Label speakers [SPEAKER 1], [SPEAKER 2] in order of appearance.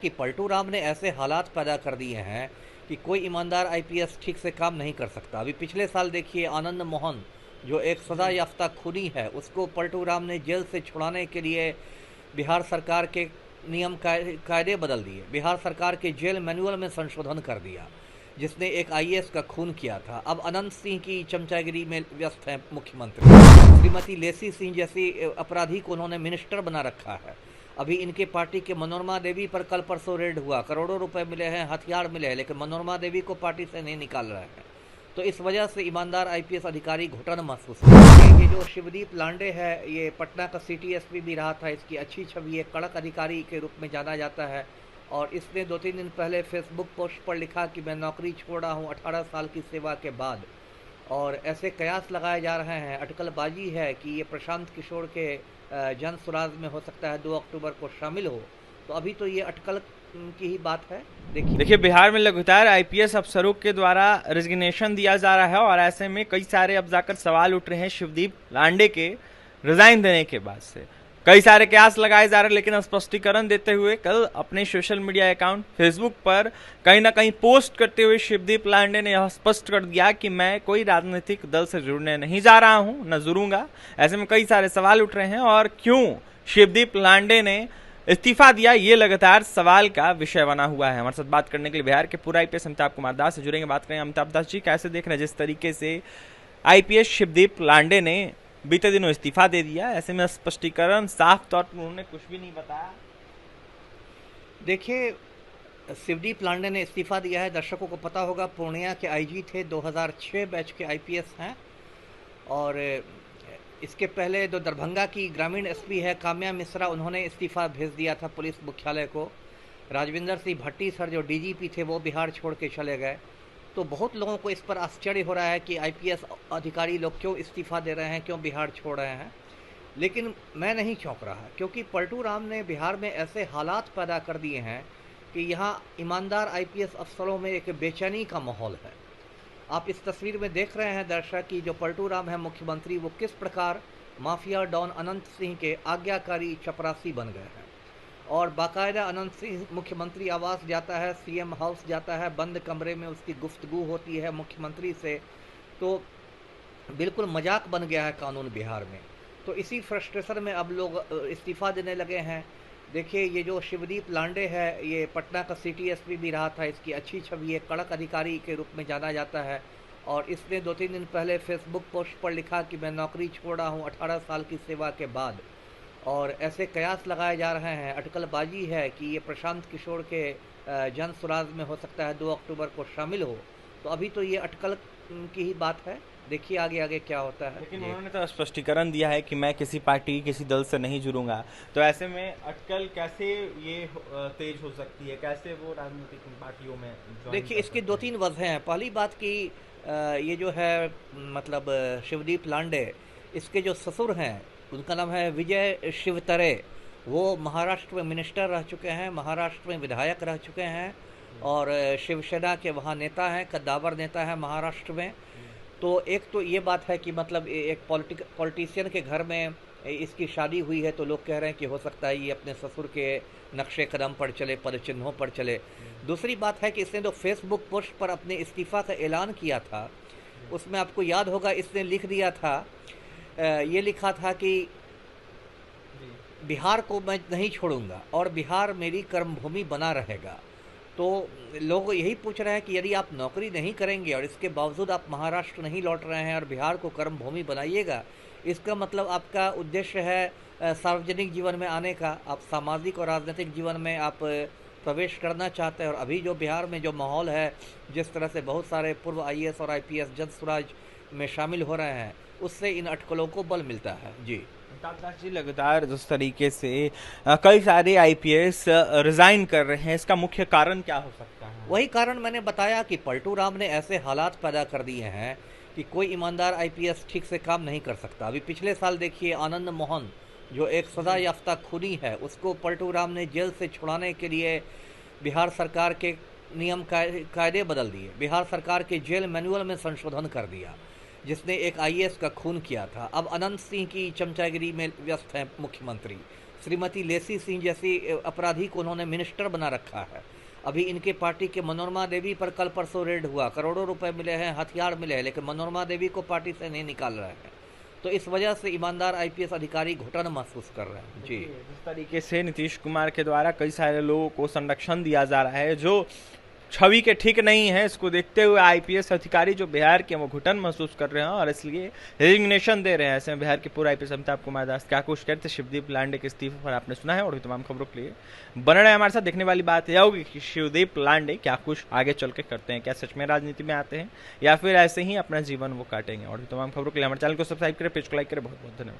[SPEAKER 1] कि पलटू राम ने ऐसे हालात पैदा कर दिए हैं कि कोई ईमानदार आईपीएस ठीक से काम नहीं कर सकता। अभी पिछले साल देखिए आनंद मोहन जो एक सजा याफ्ता खूनी है, उसको पलटू राम ने जेल से छुड़ाने के लिए बिहार सरकार के नियम कायदे बदल दिए। बिहार सरकार के जेल मैनुअल में संशोधन कर दिया, जिसने एक आईएएस का खून किया था। अब अनंत सिंह की चमचागिरी में व्यस्त है मुख्यमंत्री। श्रीमती लेसी सिंह जैसी अपराधी को उन्होंने मिनिस्टर बना रखा है। अभी इनके पार्टी के मनोरमा देवी पर कल परसों रेड हुआ, करोड़ों रुपए मिले हैं, हथियार मिले हैं, लेकिन मनोरमा देवी को पार्टी से नहीं निकाल रहे हैं। तो इस वजह से ईमानदार आईपीएस अधिकारी घुटन महसूस कर रहे हैं। ये जो शिवदीप लांडे है, ये पटना का सिटी एसपी भी रहा था। इसकी अच्छी छवि एक कड़क अधिकारी के रूप में जाना जाता है, और इसने 2-3 दिन पहले फेसबुक पोस्ट पर लिखा कि मैं नौकरी छोड़ रहा हूँ 18 साल की सेवा के बाद। और ऐसे कयास लगाए जा रहे हैं, अटकलबाजी है कि ये प्रशांत किशोर के जन सुराज में हो सकता है 2 अक्टूबर को शामिल हो। तो अभी तो ये अटकल की ही बात है।
[SPEAKER 2] देखिए बिहार में लगातार आईपीएस अफसरों के द्वारा रेजिग्नेशन दिया जा रहा है, और ऐसे में कई सारे अब जाकर सवाल उठ रहे हैं शिवदीप लांडे के रिजाइन देने के बाद से। कई सारे कयास लगाए जा रहे हैं, लेकिन स्पष्टीकरण देते हुए कल अपने सोशल मीडिया अकाउंट फेसबुक पर कहीं ना कहीं पोस्ट करते हुए शिवदीप लांडे ने यह स्पष्ट कर दिया कि मैं कोई राजनीतिक दल से जुड़ने नहीं जा रहा हूं, न जुड़ूंगा। ऐसे में कई सारे सवाल उठ रहे हैं, और क्यों शिवदीप लांडे ने इस्तीफा दिया, ये लगातार सवाल का विषय बना हुआ है। हमारे साथ बात करने के लिए बिहार के पूरा आईपीएस अमिताभ कुमार दास से जुड़ेंगे। बात करें अमिताभ दास जी, कैसे देख रहे हैं जिस तरीके से आईपीएस शिवदीप लांडे ने बीते दिनों इस्तीफा दे दिया, ऐसे में स्पष्टीकरण साफ तौर पर उन्होंने कुछ भी नहीं बताया।
[SPEAKER 1] देखिए, शिवदीप लांडे ने इस्तीफा दिया है। दर्शकों को पता होगा पूर्णिया के आईजी थे, 2006 बैच के आईपीएस हैं। और इसके पहले जो दरभंगा की ग्रामीण एसपी है काम्या मिश्रा, उन्होंने इस्तीफा भेज दिया था पुलिस मुख्यालय को। राजविंदर सिंह भट्टी सर जो डीजीपी थे, वो बिहार छोड़ के चले गए। तो बहुत लोगों को इस पर आश्चर्य हो रहा है कि आईपीएस अधिकारी लोग क्यों इस्तीफा दे रहे हैं, क्यों बिहार छोड़ रहे हैं। लेकिन मैं नहीं चौंक रहा, क्योंकि पलटू राम ने बिहार में ऐसे हालात पैदा कर दिए हैं कि यहाँ ईमानदार आईपीएस अफसरों में एक बेचैनी का माहौल है। आप इस तस्वीर में देख रहे हैं दर्शक कि जो पलटू राम है मुख्यमंत्री, वो किस प्रकार माफिया डॉन अनंत सिंह के आज्ञाकारी चपरासी बन गए हैं। और बाकायदा अनंत सिंह मुख्यमंत्री आवास जाता है, सीएम हाउस जाता है, बंद कमरे में उसकी गुफ्तगू होती है मुख्यमंत्री से। तो बिल्कुल मजाक बन गया है कानून बिहार में। तो इसी फ्रस्ट्रेशन में अब लोग इस्तीफा देने लगे हैं। देखिए, ये जो शिवदीप लांडे है, ये पटना का सिटी एसपी भी रहा था। इसकी अच्छी छवि एक कड़क अधिकारी के रूप में जाना जाता है, और इसने 2-3 दिन पहले फेसबुक पोस्ट पर लिखा कि मैं नौकरी छोड़ रहा हूँ 18 साल की सेवा के बाद। और ऐसे कयास लगाए जा रहे हैं, अटकलबाजी है कि ये प्रशांत किशोर के जन सुराज में हो सकता है 2 अक्टूबर को शामिल हो। तो अभी तो ये अटकल की ही बात है, देखिए आगे आगे क्या होता है।
[SPEAKER 2] लेकिन उन्होंने तो स्पष्टीकरण दिया है कि मैं किसी पार्टी किसी दल से नहीं जुड़ूंगा। तो ऐसे में अटकल कैसे ये तेज हो सकती है, कैसे वो राजनीतिक पार्टियों में?
[SPEAKER 1] देखिए, इसकी 2-3 वजह हैं। पहली बात कि ये जो है मतलब शिवदीप लांडे, इसके जो ससुर हैं उनका नाम है विजय शिवतरे। वो महाराष्ट्र में मिनिस्टर रह चुके हैं, महाराष्ट्र में विधायक रह चुके हैं, और शिवसेना के वहाँ नेता हैं, कद्दावर नेता है महाराष्ट्र में। तो एक तो ये बात है कि मतलब एक पॉलिटिशियन के घर में इसकी शादी हुई है, तो लोग कह रहे हैं कि हो सकता है ये अपने ससुर के नक्शे कदम पर चले, पद चिन्हों पर चले। दूसरी बात है कि इसने जो फेसबुक पोस्ट पर अपने इस्तीफा का ऐलान किया था, उसमें आपको याद होगा इसने लिख दिया था, ये लिखा था कि बिहार को मैं नहीं छोड़ूंगा और बिहार मेरी कर्मभूमि बना रहेगा। तो लोग यही पूछ रहे हैं कि यदि आप नौकरी नहीं करेंगे और इसके बावजूद आप महाराष्ट्र नहीं लौट रहे हैं और बिहार को कर्मभूमि बनाइएगा, इसका मतलब आपका उद्देश्य है सार्वजनिक जीवन में आने का, आप सामाजिक और राजनीतिक जीवन में आप प्रवेश करना चाहते हैं। और अभी जो बिहार में जो माहौल है, जिस तरह से बहुत सारे पूर्व आईएएस और आईपीएस जन स्वराज में शामिल हो रहे हैं, उससे इन अटकलों को बल मिलता है। जी
[SPEAKER 2] जी, लगातार जिस तरीके से कई सारे आईपीएस रिजाइन कर रहे हैं, इसका मुख्य कारण क्या हो सकता है?
[SPEAKER 1] वही कारण मैंने बताया कि पलटू राम ने ऐसे हालात पैदा कर दिए हैं कि कोई ईमानदार आईपीएस ठीक से काम नहीं कर सकता। अभी पिछले साल देखिए आनंद मोहन जो एक सजा याफ्ता खूनी है, उसको पलटू राम ने जेल से छुड़ाने के लिए बिहार सरकार के नियम कायदे बदल दिए। बिहार सरकार के जेल मैनुअल में संशोधन कर दिया, जिसने एक आईएएस का खून किया था। अब अनंत सिंह की चमचागिरी में व्यस्त है मुख्यमंत्री। श्रीमती लेसी सिंह जैसी अपराधी को उन्होंने मिनिस्टर बना रखा है। अभी इनके पार्टी के मनोरमा देवी पर कल परसों रेड हुआ, करोड़ों रुपए मिले हैं, हथियार मिले हैं, लेकिन मनोरमा देवी को पार्टी से नहीं निकाल रहे हैं। तो इस वजह से ईमानदार आईपीएस अधिकारी घुटन महसूस कर रहे हैं। जी,
[SPEAKER 2] जिस तरीके से नीतीश कुमार के द्वारा कई सारे लोगों को संरक्षण दिया जा रहा है जो छवि के ठीक नहीं है, इसको देखते हुए आईपीएस अधिकारी जो बिहार के वो घुटन महसूस कर रहे हैं और इसलिए रेजिग्नेशन दे रहे हैं। ऐसे में बिहार के पूर्व आईपीएस अमिताभ कुमार दास क्या कुछ कहते शिवदीप लांडे के इस्तीफे पर आपने सुना है, और भी तमाम खबरों के लिए बने रहे हमारे साथ। देखने वाली बात यह होगी कि शिवदीप लांडे क्या कुछ आगे चल के करते हैं, क्या सच में राजनीति में आते हैं या फिर ऐसे ही अपना जीवन वो काटेंगे। और भी तमाम खबरों के लिए हमारे चैनल को सब्सक्राइब करें, पेज को लाइक करें। बहुत बहुत धन्यवाद।